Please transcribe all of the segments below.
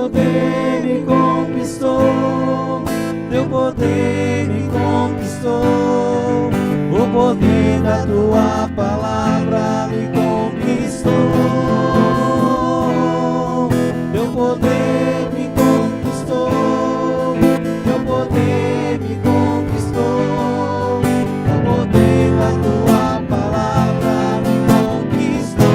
poder me conquistou, teu poder me conquistou, o poder da tua palavra me conquistou, teu poder me conquistou, teu poder me conquistou, o poder da tua palavra me conquistou.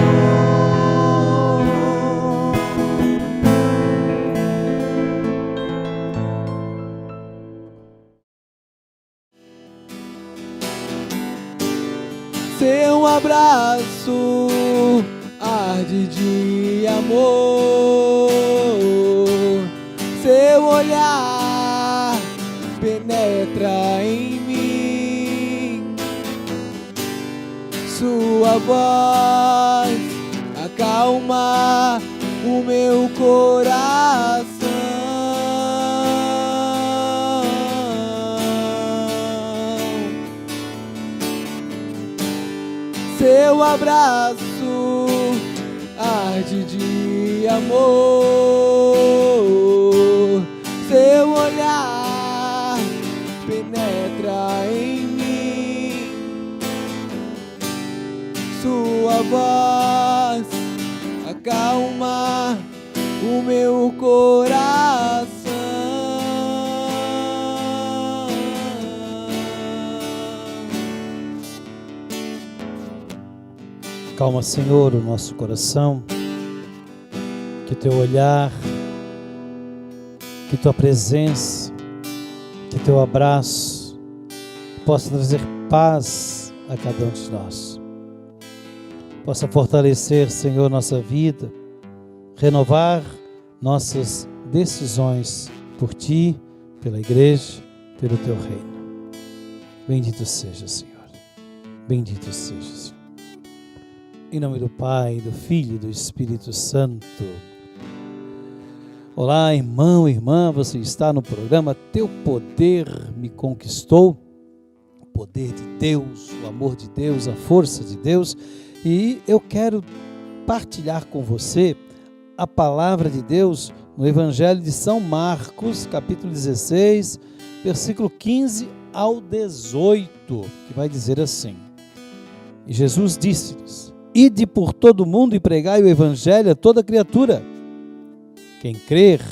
Seu abraço arde de amor, seu olhar penetra em mim, sua voz acalma o meu coração. Seu abraço arde de amor, seu olhar penetra em mim, sua voz acalma o meu coração. Calma, Senhor, o nosso coração, que teu olhar, que tua presença, que teu abraço possa trazer paz a cada um de nós. Possa fortalecer, Senhor, nossa vida, renovar nossas decisões por Ti, pela Igreja, pelo Teu Reino. Bendito seja, Senhor. Bendito seja, Senhor. Em nome do Pai, do Filho e do Espírito Santo. Olá, irmão, irmã, você está no programa Teu Poder Me Conquistou. O poder de Deus, o amor de Deus, a força de Deus. E eu quero partilhar com você a palavra de Deus no Evangelho de São Marcos, capítulo 16, versículo 15 ao 18, que vai dizer assim: E Jesus disse-lhes: Ide por todo o mundo e pregai o Evangelho a toda criatura. Quem crer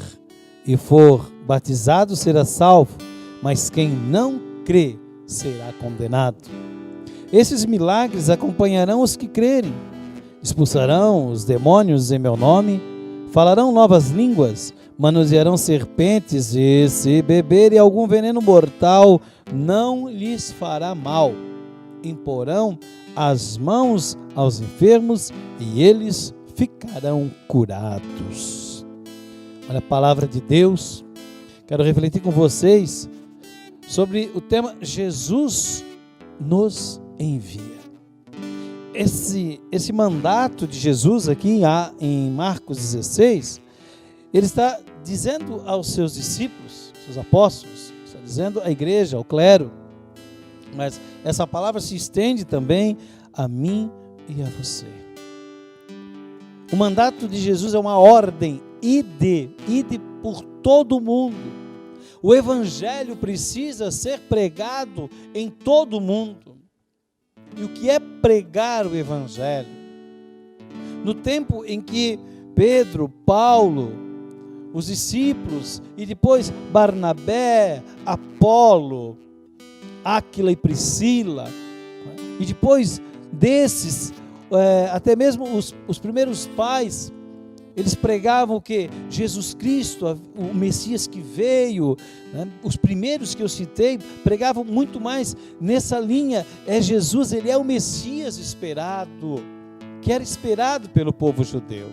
e for batizado será salvo, mas quem não crê será condenado. Esses milagres acompanharão os que crerem. Expulsarão os demônios em meu nome, falarão novas línguas, manusearão serpentes e, se beberem algum veneno mortal, não lhes fará mal. Imporão as mãos aos enfermos e eles ficarão curados. Olha a palavra de Deus. Quero refletir com vocês sobre o tema Jesus nos envia. Esse mandato de Jesus aqui em Marcos 16, ele está dizendo aos seus discípulos, seus apóstolos, está dizendo à igreja, ao clero, mas essa palavra se estende também a mim e a você. O mandato de Jesus é uma ordem: ide por todo o mundo. O evangelho precisa ser pregado em todo o mundo. E o que é pregar o evangelho? No tempo em que Pedro, Paulo, os discípulos e depois Barnabé, Apolo, Áquila e Priscila, e depois desses, até mesmo os primeiros pais, eles pregavam o que? Jesus Cristo, o Messias que veio, né? Os primeiros que eu citei pregavam muito mais nessa linha. Jesus, ele é o Messias esperado, que era esperado pelo povo judeu.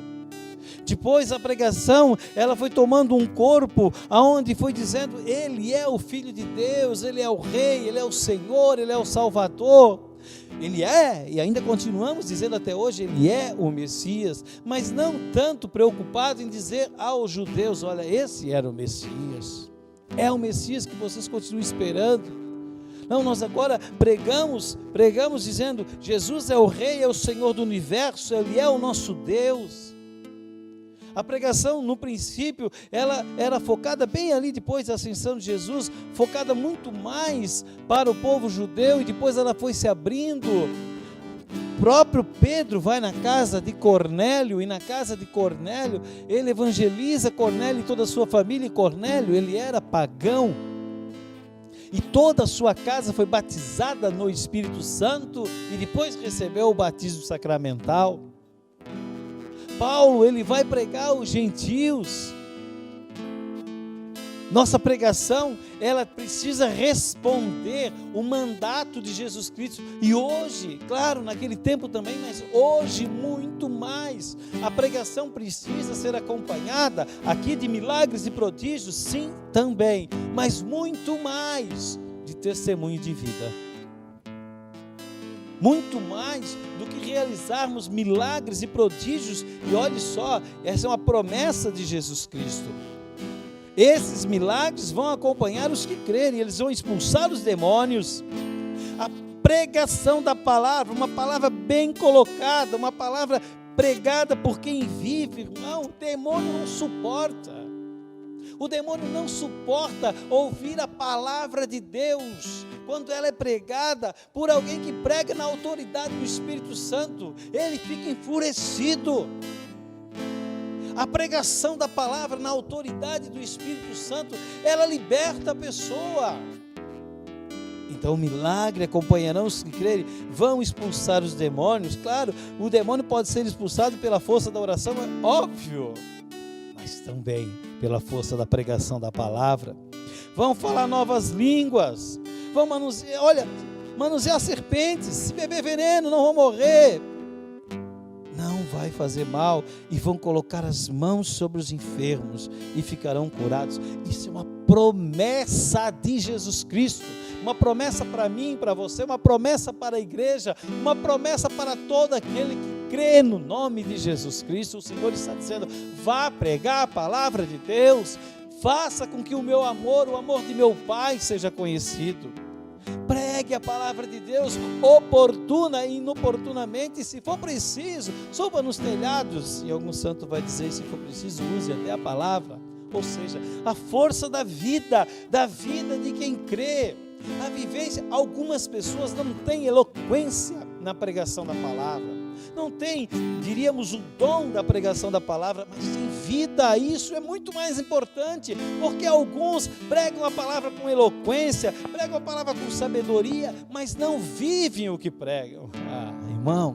Depois a pregação, ela foi tomando um corpo, aonde foi dizendo, ele é o Filho de Deus, ele é o Rei, ele é o Senhor, ele é o Salvador. Ele é, e ainda continuamos dizendo até hoje, ele é o Messias, mas não tanto preocupado em dizer aos judeus, olha, esse era o Messias, é o Messias que vocês continuam esperando. Não, nós agora pregamos dizendo, Jesus é o Rei, é o Senhor do Universo, ele é o nosso Deus. A pregação, no princípio, ela era focada bem ali depois da ascensão de Jesus, focada muito mais para o povo judeu, e depois ela foi se abrindo. O próprio Pedro vai na casa de Cornélio, e na casa de Cornélio, ele evangeliza Cornélio e toda a sua família, e Cornélio, ele era pagão, e toda a sua casa foi batizada no Espírito Santo, e depois recebeu o batismo sacramental. Paulo, ele vai pregar aos gentios. Nossa pregação, ela precisa responder o mandato de Jesus Cristo. E hoje, claro, naquele tempo também, mas hoje muito mais, a pregação precisa ser acompanhada aqui de milagres e prodígios, sim, também, mas muito mais de testemunho de vida. Muito mais do que realizarmos milagres e prodígios. E olhe só, essa é uma promessa de Jesus Cristo. Esses milagres vão acompanhar os que crerem, eles vão expulsar os demônios. A pregação da palavra, uma palavra bem colocada, uma palavra pregada por quem vive, irmão, o demônio não suporta. O demônio não suporta ouvir a palavra de Deus quando ela é pregada por alguém que prega na autoridade do Espírito Santo. Ele fica enfurecido. A pregação da palavra na autoridade do Espírito Santo, ela liberta a pessoa. Então o milagre acompanharão os que crerem, vão expulsar os demônios. Claro, o demônio pode ser expulsado pela força da oração, é óbvio, mas também pela força da pregação da palavra. Vão falar novas línguas, vão manusear serpentes, se beber veneno não vão morrer, não vai fazer mal, e vão colocar as mãos sobre os enfermos e ficarão curados. Isso é uma promessa de Jesus Cristo, uma promessa para mim, para você, uma promessa para a igreja, uma promessa para todo aquele que crê no nome de Jesus Cristo. O Senhor está dizendo: vá pregar a palavra de Deus, faça com que o meu amor, o amor de meu Pai seja conhecido. Pregue a palavra de Deus oportuna e inoportunamente, se for preciso, suba nos telhados, e algum santo vai dizer, se for preciso, use até a palavra, ou seja, a força da vida de quem crê, a vivência. Algumas pessoas não têm eloquência na pregação da palavra, não tem, diríamos, o dom da pregação da palavra, mas tem vida. Isso é muito mais importante, porque alguns pregam a palavra com eloquência, pregam a palavra com sabedoria, mas não vivem o que pregam. Irmão,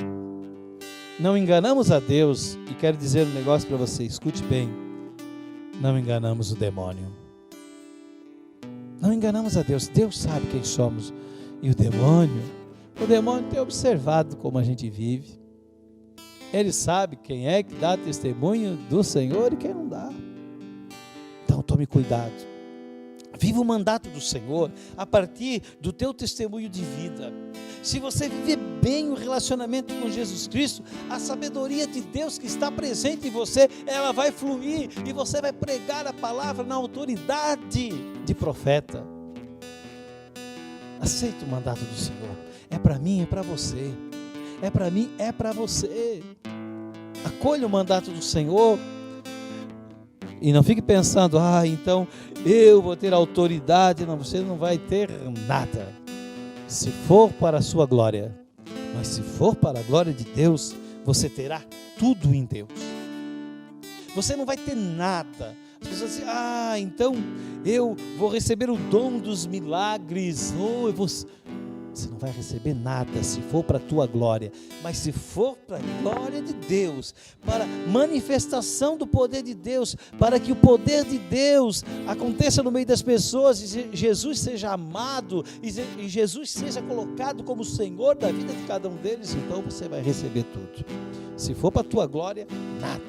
não enganamos a Deus, e quero dizer um negócio para você, escute bem, não enganamos o demônio. Não enganamos a Deus, Deus sabe quem somos, e o demônio tem observado como a gente vive. Ele sabe quem é que dá testemunho do Senhor e quem não dá. Então tome cuidado. Viva o mandato do Senhor a partir do teu testemunho de vida. Se você viver bem o relacionamento com Jesus Cristo, a sabedoria de Deus que está presente em você, ela vai fluir e você vai pregar a palavra na autoridade de profeta. Aceita o mandato do Senhor. É para mim, é para você. É para mim, é para você. Acolha o mandato do Senhor e não fique pensando: então eu vou ter autoridade. Não, você não vai ter nada, se for para a sua glória. Mas se for para a glória de Deus, você terá tudo em Deus. Você não vai ter nada. As pessoas dizem: então eu vou receber o dom dos milagres. Você não vai receber nada se for para a tua glória, mas se for para a glória de Deus, para manifestação do poder de Deus, para que o poder de Deus aconteça no meio das pessoas, e Jesus seja amado, e Jesus seja colocado como Senhor da vida de cada um deles, então você vai receber tudo. Se for para a tua glória, nada,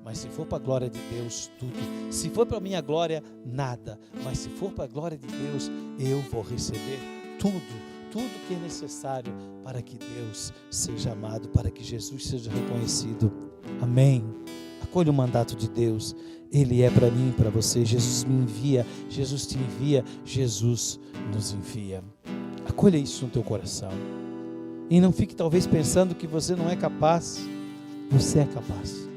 mas se for para a glória de Deus, tudo. Se for para a minha glória, nada, mas se for para a glória de Deus, eu vou receber tudo que é necessário para que Deus seja amado, para que Jesus seja reconhecido. Amém. Acolha o mandato de Deus. Ele é para mim e para você. Jesus me envia, Jesus te envia, Jesus nos envia. Acolha isso no teu coração. E não fique talvez pensando que você não é capaz. Você é capaz,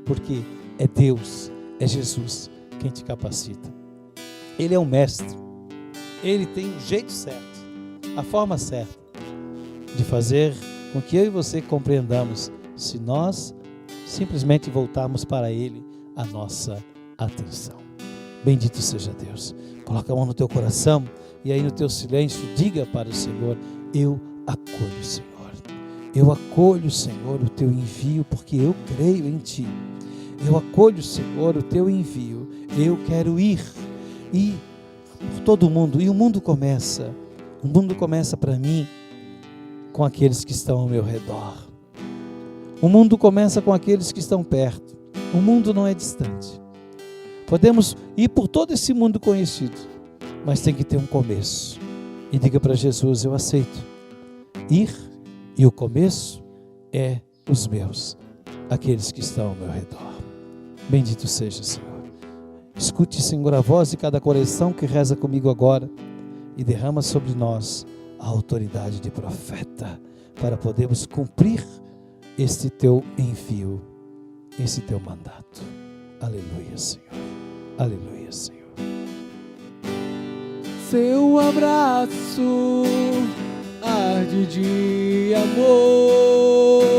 porque é Deus, é Jesus quem te capacita. Ele é o mestre. Ele tem o jeito certo, a forma certa de fazer com que eu e você compreendamos, se nós simplesmente voltarmos para Ele a nossa atenção. Bendito seja Deus. Coloca a mão no teu coração e aí no teu silêncio diga para o Senhor: eu acolho, Senhor. Eu acolho, Senhor, o teu envio, porque eu creio em Ti. Eu acolho, Senhor, o teu envio. Eu quero ir por todo o mundo. E o mundo começa para mim com aqueles que estão ao meu redor. O mundo começa com aqueles que estão perto. O mundo não é distante. Podemos ir por todo esse mundo conhecido, mas tem que ter um começo. E diga para Jesus: eu aceito ir, e o começo é os meus, aqueles que estão ao meu redor. Bendito seja, Senhor. Escute, Senhor, a voz de cada coração que reza comigo agora e derrama sobre nós a autoridade de profeta para podermos cumprir este teu envio, esse teu mandato. Aleluia, Senhor. Aleluia, Senhor. Seu abraço arde de amor,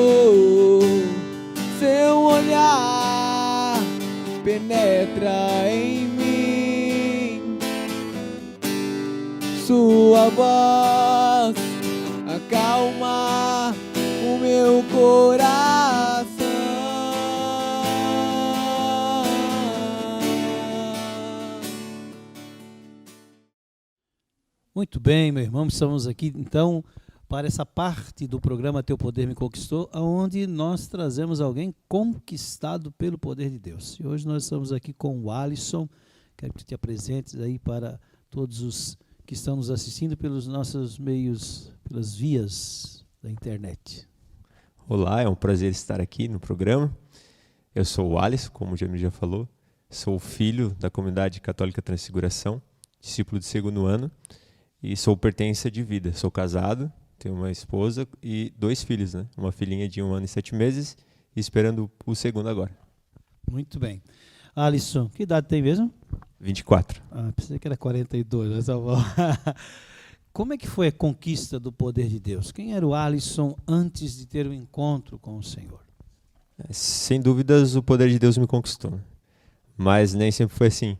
seu olhar penetra em mim, sua voz acalma o meu coração. Muito bem, meu irmão, estamos aqui então para essa parte do programa Teu Poder Me Conquistou, onde nós trazemos alguém conquistado pelo poder de Deus. E hoje nós estamos aqui com o Alisson. Quero que tu te apresentes aí para todos os que estão nos assistindo pelos nossos meios, pelas vias da internet. Olá, é um prazer estar aqui no programa. Eu sou o Alisson, como o Jamil já falou. Sou filho da Comunidade Católica Transfiguração, discípulo de 2º ano, e sou pertença de vida. Sou casado, tenho uma esposa e 2 filhos, né? Uma filhinha de 1 ano e 7 meses e esperando o segundo agora. Muito bem. Alisson, que idade tem mesmo? 24. Pensei que era 42, mas tá bom. Como é que foi a conquista do poder de Deus? Quem era o Alisson antes de ter o encontro com o Senhor? Sem dúvidas, o poder de Deus me conquistou. Mas nem sempre foi assim.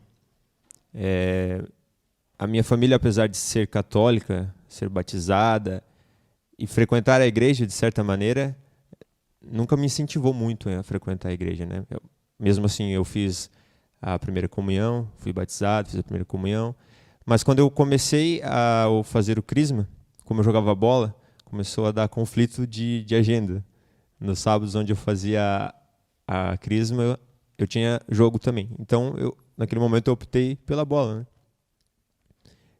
A minha família, apesar de ser católica, ser batizada e frequentar a igreja de certa maneira, nunca me incentivou muito a frequentar a igreja, né? Mesmo assim, eu fiz a primeira comunhão, fui batizado, fiz a primeira comunhão. Mas quando eu comecei a fazer o crisma, como eu jogava bola, começou a dar conflito de agenda. Nos sábados, onde eu fazia a crisma, eu tinha jogo também. Então, naquele momento, eu optei pela bola, né?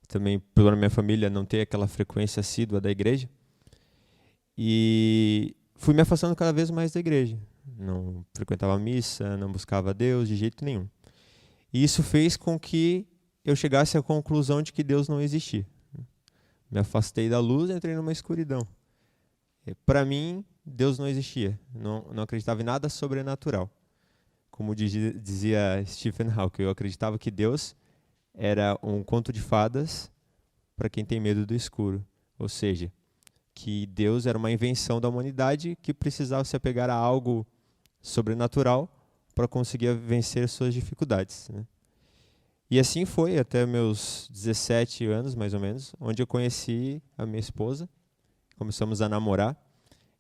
Também pela minha família não ter aquela frequência assídua da igreja. E fui me afastando cada vez mais da igreja. Não frequentava a missa, não buscava Deus de jeito nenhum. E isso fez com que eu chegasse à conclusão de que Deus não existia. Me afastei da luz e entrei numa escuridão. Para mim, Deus não existia. Não acreditava em nada sobrenatural. Como dizia Stephen Hawking, eu acreditava que Deus era um conto de fadas para quem tem medo do escuro. Ou seja, que Deus era uma invenção da humanidade que precisava se apegar a algo sobrenatural para conseguir vencer suas dificuldades, né? E assim foi até meus 17 anos, mais ou menos, onde eu conheci a minha esposa. Começamos a namorar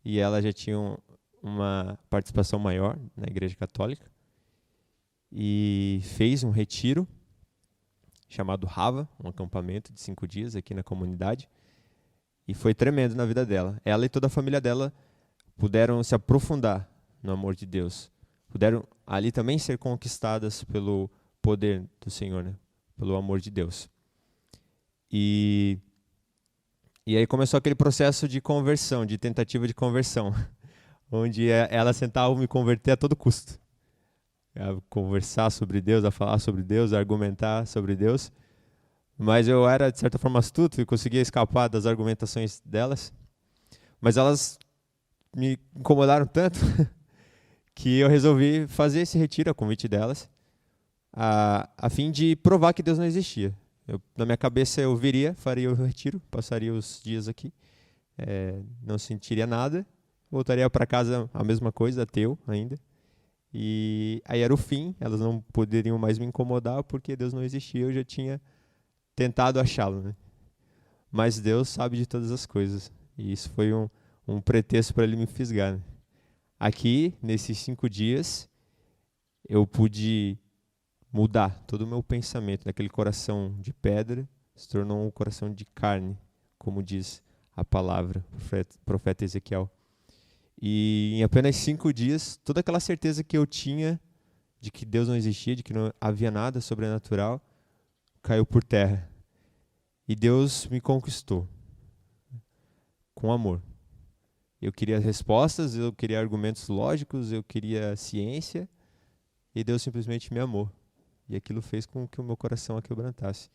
e ela já tinha uma participação maior na Igreja Católica e fez um retiro chamado Rava, um acampamento de 5 dias aqui na comunidade, e foi tremendo na vida dela. Ela e toda a família dela puderam se aprofundar no amor de Deus, puderam ali também ser conquistadas pelo poder do Senhor, né? Pelo amor de Deus. E aí começou aquele processo de conversão, de tentativa de conversão, onde ela tentava me converter a todo custo. A conversar sobre Deus, a falar sobre Deus, a argumentar sobre Deus. Mas eu era, de certa forma, astuto e conseguia escapar das argumentações delas. Mas elas me incomodaram tanto que eu resolvi fazer esse retiro, a convite delas, a fim de provar que Deus não existia. Na minha cabeça eu viria, faria o retiro, passaria os dias aqui, não sentiria nada, voltaria para casa a mesma coisa, ateu ainda. E aí era o fim, elas não poderiam mais me incomodar porque Deus não existia, eu já tinha tentado achá-lo, né? Mas Deus sabe de todas as coisas, e isso foi um pretexto para Ele me fisgar, né? Aqui, nesses 5 dias, eu pude mudar todo o meu pensamento, daquele coração de pedra, se tornou um coração de carne, como diz a palavra, o profeta Ezequiel. E em apenas 5 dias, toda aquela certeza que eu tinha de que Deus não existia, de que não havia nada sobrenatural, caiu por terra. E Deus me conquistou com amor. Eu queria respostas, eu queria argumentos lógicos, eu queria ciência, e Deus simplesmente me amou. E aquilo fez com que o meu coração aquebrantasse.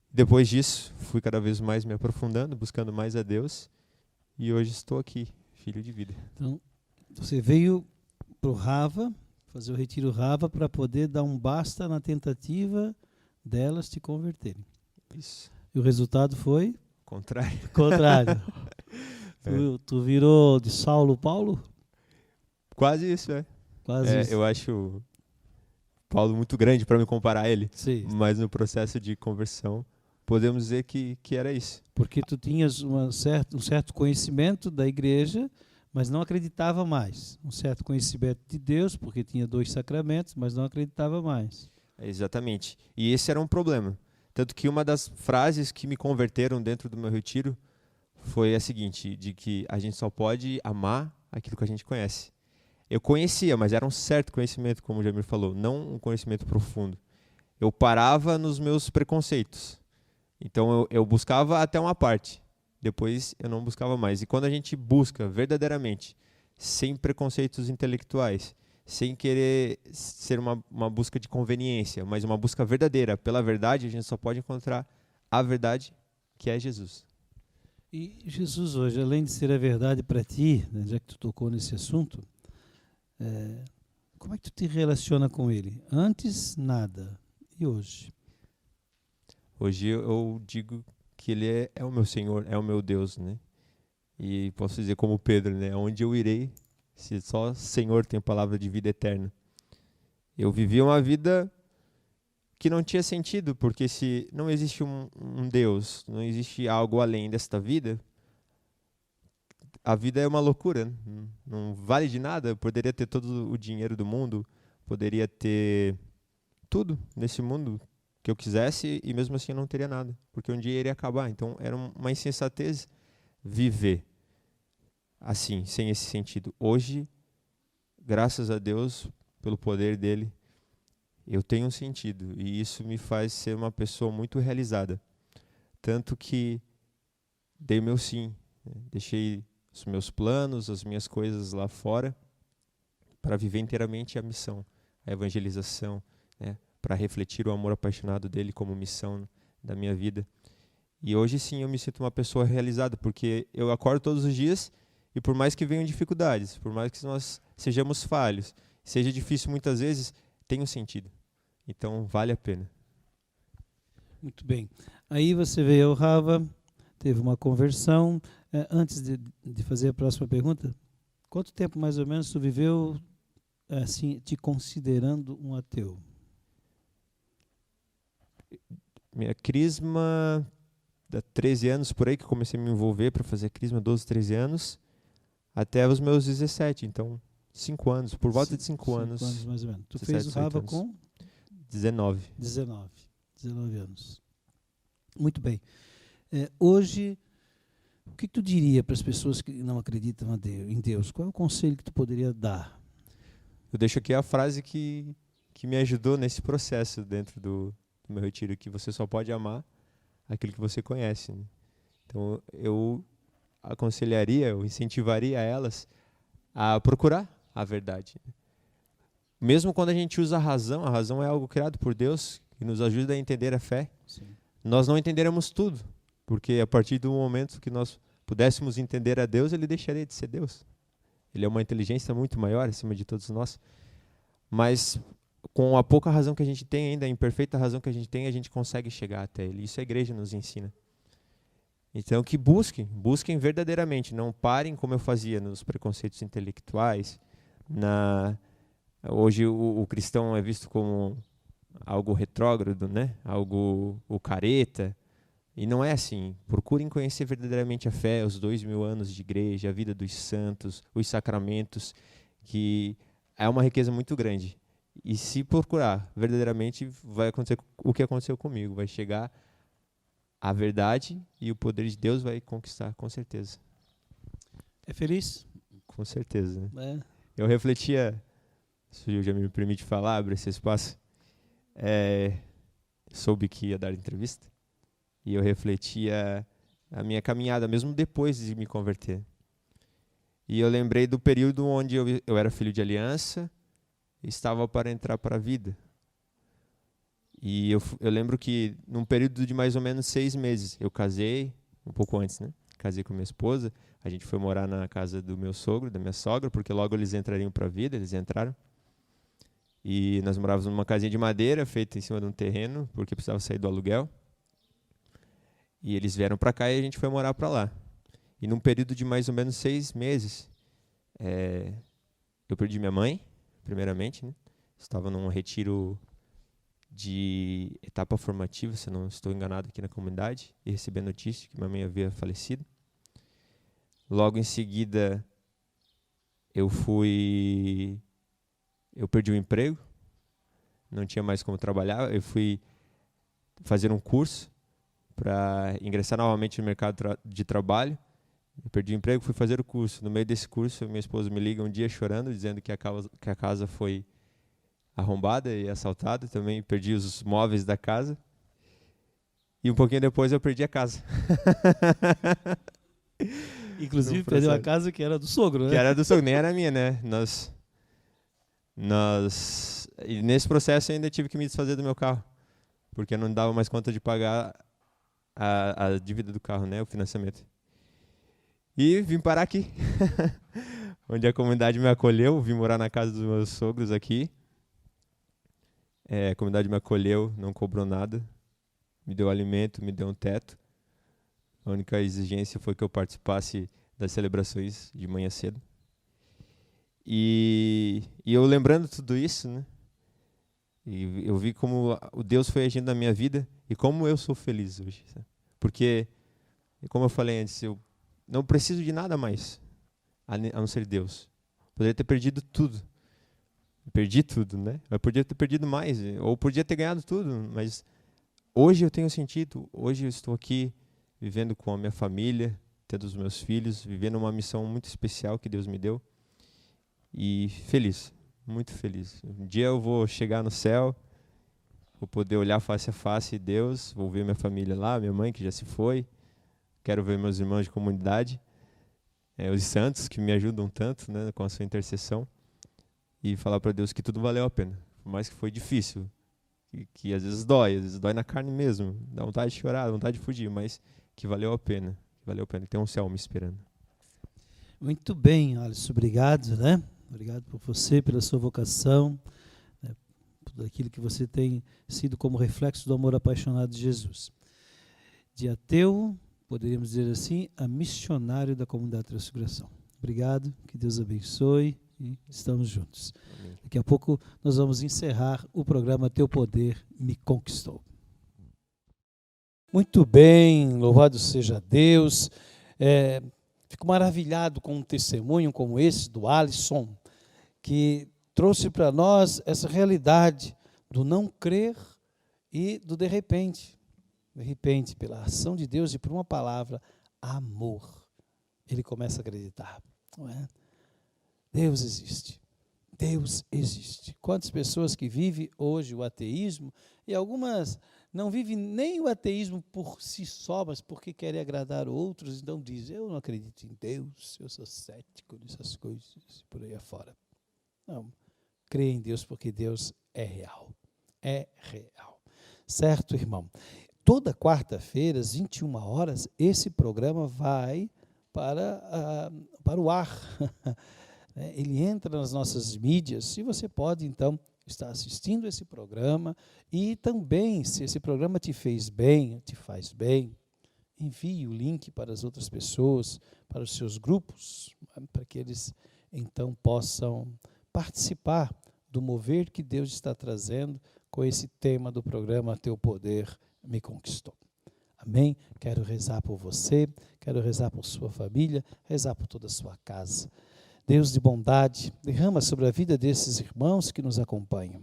Depois disso, fui cada vez mais me aprofundando, buscando mais a Deus, e hoje estou aqui, filho de vida. Então, você veio para o Rava, fazer o retiro Rava, para poder dar um basta na tentativa delas te converterem. Isso. E o resultado foi? Contrário. Contrário. Tu virou de Saulo Paulo? Quase isso, Quase isso. Eu acho Paulo muito grande para me comparar a ele. Sim. Mas no processo de conversão, podemos dizer que era isso. Porque tu tinhas um certo conhecimento da igreja, mas não acreditava mais. Um certo conhecimento de Deus, porque tinha 2 sacramentos, mas não acreditava mais. Exatamente. E esse era um problema. Tanto que uma das frases que me converteram dentro do meu retiro foi a seguinte, de que a gente só pode amar aquilo que a gente conhece. Eu conhecia, mas era um certo conhecimento, como o Jamir falou, não um conhecimento profundo. Eu parava nos meus preconceitos. Então eu buscava até uma parte, depois eu não buscava mais. E quando a gente busca verdadeiramente, sem preconceitos intelectuais, sem querer ser uma busca de conveniência, mas uma busca verdadeira pela verdade, a gente só pode encontrar a verdade, que é Jesus. E Jesus hoje, além de ser a verdade para ti, né, já que tu tocou nesse assunto, como é que tu te relaciona com Ele? Antes, nada. E hoje? Hoje eu digo que Ele é o meu Senhor, é o meu Deus, né? E posso dizer como Pedro, né? Onde eu irei, se só o Senhor tem palavra de vida eterna. Eu vivi uma vida que não tinha sentido, porque se não existe um Deus, não existe algo além desta vida, a vida é uma loucura, né? Não vale de nada. Eu poderia ter todo o dinheiro do mundo, poderia ter tudo nesse mundo que eu quisesse e mesmo assim eu não teria nada, porque um dia iria acabar. Então era uma insensatez viver assim, sem esse sentido. Hoje, graças a Deus, pelo poder dele, eu tenho um sentido e isso me faz ser uma pessoa muito realizada. Tanto que dei meu sim, né? Deixei os meus planos, as minhas coisas lá fora para viver inteiramente a missão, a evangelização, né? Para refletir o amor apaixonado dele como missão da minha vida. E hoje sim eu me sinto uma pessoa realizada, porque eu acordo todos os dias e por mais que venham dificuldades, por mais que nós sejamos falhos, seja difícil muitas vezes, tem um sentido. Então vale a pena. Muito bem. Aí você veio ao Rava, teve uma conversão. Antes de fazer a próxima pergunta, quanto tempo mais ou menos tu viveu assim, te considerando um ateu? Minha crisma, há 13 anos por aí que eu comecei a me envolver para fazer crisma, 12, 13 anos, até os meus 17, então 5 anos, por volta de 5 anos. 5 anos mais ou menos. Tu 17, fez o Rava 18 com? 19. 19 anos. Muito bem. Hoje, o que tu diria para as pessoas que não acreditam em Deus? Qual é o conselho que tu poderia dar? Eu deixo aqui a frase que me ajudou nesse processo dentro do meu retiro, que você só pode amar aquilo que você conhece, né? Então eu aconselharia, eu incentivaria elas a procurar a verdade. Mesmo quando a gente usa a razão é algo criado por Deus que nos ajuda a entender a fé. Sim. Nós não entenderemos tudo, porque a partir do momento que nós pudéssemos entender a Deus, Ele deixaria de ser Deus. Ele é uma inteligência muito maior acima de todos nós. Mas com a pouca razão que a gente tem ainda, a imperfeita razão que a gente consegue chegar até Ele. Isso a igreja nos ensina. Então que busquem verdadeiramente, não parem como eu fazia nos preconceitos intelectuais. Hoje o cristão é visto como algo retrógrado, né? Algo o careta. E não é assim. Procurem conhecer verdadeiramente a fé, os 2000 anos de igreja, a vida dos santos, os sacramentos, que é uma riqueza muito grande. E se procurar verdadeiramente, vai acontecer o que aconteceu comigo. Vai chegar a verdade e o poder de Deus vai conquistar, com certeza. É feliz? Com certeza. É. Eu refletia, se o já me permite falar, abre esse espaço, soube que ia dar entrevista, e eu refletia a minha caminhada, mesmo depois de me converter. E eu lembrei do período onde eu era filho de aliança, e estava para entrar para a vida. E eu lembro que num período de mais ou menos 6 meses, eu casei, um pouco antes, né? Casei com minha esposa, a gente foi morar na casa do meu sogro, da minha sogra, porque logo eles entrariam para a vida, eles entraram. E nós morávamos numa casinha de madeira, feita em cima de um terreno, porque precisava sair do aluguel. E eles vieram para cá e a gente foi morar para lá. E num período de mais ou menos 6 meses, eu perdi minha mãe, primeiramente, né? Estava num retiro de etapa formativa, se eu não estou enganado, aqui na comunidade, e recebi a notícia que minha mãe havia falecido. Logo em seguida, eu perdi o emprego, não tinha mais como trabalhar, eu fui fazer um curso para ingressar novamente no mercado de trabalho. Eu perdi o emprego, fui fazer o curso. No meio desse curso, minha esposa me liga um dia chorando, dizendo que a casa foi arrombada e assaltada. Também perdi os móveis da casa. E um pouquinho depois eu perdi a casa. Inclusive perdeu a casa que era do sogro, né? Que era do sogro, nem era minha, né? E nesse processo eu ainda tive que me desfazer do meu carro, porque eu não dava mais conta de pagar a dívida do carro, né? O financiamento. E vim parar aqui, onde a comunidade me acolheu, vim morar na casa dos meus sogros aqui. A comunidade me acolheu, não cobrou nada, me deu alimento, me deu um teto. A única exigência foi que eu participasse das celebrações de manhã cedo. E eu lembrando tudo isso, né? E eu vi como o Deus foi agindo na minha vida e como eu sou feliz hoje. Sabe? Porque, como eu falei antes, eu não preciso de nada mais, a não ser Deus. Poderia ter perdido tudo. Perdi tudo, né? Eu podia ter perdido mais, ou podia ter ganhado tudo, mas hoje eu tenho sentido, hoje eu estou aqui vivendo com a minha família, tendo os meus filhos, vivendo uma missão muito especial que Deus me deu. E feliz, muito feliz. Um dia eu vou chegar no céu, vou poder olhar face a face Deus, vou ver minha família lá, minha mãe que já se foi, quero ver meus irmãos de comunidade, os santos que me ajudam tanto, né, com a sua intercessão, e falar para Deus que tudo valeu a pena, por mais que foi difícil, que às vezes dói na carne mesmo, dá vontade de chorar, dá vontade de fugir, mas que valeu a pena, que tem um céu me esperando. Muito bem, Alisson, obrigado, né? Obrigado por você, pela sua vocação, né, por tudo aquilo que você tem sido como reflexo do amor apaixonado de Jesus. De ateu, poderíamos dizer assim, a missionário da comunidade de transfiguração. Obrigado, que Deus abençoe e estamos juntos. Amém. Daqui a pouco nós vamos encerrar o programa Teu Poder Me Conquistou. Muito bem, louvado seja Deus. Fico maravilhado com um testemunho como esse do Alisson, que trouxe para nós essa realidade do não crer e do de repente, pela ação de Deus e por uma palavra, amor, ele começa a acreditar, não é? Deus existe. Deus existe. Quantas pessoas que vivem hoje o ateísmo, e algumas não vivem nem o ateísmo por si só, mas porque querem agradar outros, então dizem, eu não acredito em Deus, eu sou cético nessas coisas, por aí afora. Não, crê em Deus porque Deus é real. É real. Certo, irmão? Toda quarta-feira, às 21 horas, esse programa vai para o ar. Ele entra nas nossas mídias e você pode, então, estar assistindo esse programa e também, se esse programa te fez bem, te faz bem, envie o link para as outras pessoas, para os seus grupos, para que eles, então, possam participar do mover que Deus está trazendo com esse tema do programa Teu Poder Me Conquistou. Amém? Quero rezar por você, quero rezar por sua família, rezar por toda a sua casa. Deus de bondade, derrama sobre a vida desses irmãos que nos acompanham,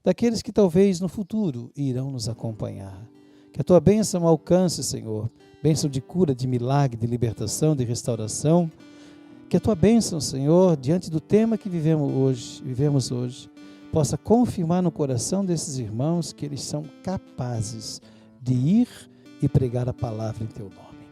daqueles que talvez no futuro irão nos acompanhar. Que a Tua bênção alcance, Senhor, bênção de cura, de milagre, de libertação, de restauração. Que a Tua bênção, Senhor, diante do tema que vivemos hoje, possa confirmar no coração desses irmãos que eles são capazes de ir e pregar a palavra em Teu nome.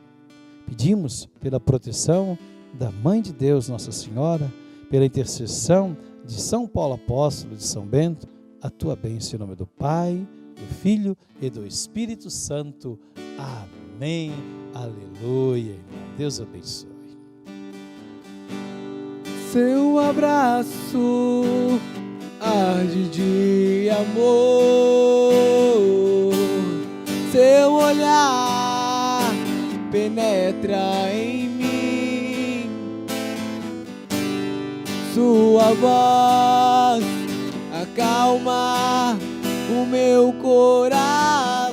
Pedimos pela proteção da Mãe de Deus, Nossa Senhora, pela intercessão de São Paulo Apóstolo, de São Bento, a Tua bênção em nome do Pai, do Filho e do Espírito Santo. Amém. Aleluia. Deus abençoe. Seu abraço arde de amor, seu olhar penetra em mim, sua voz acalma o meu coração.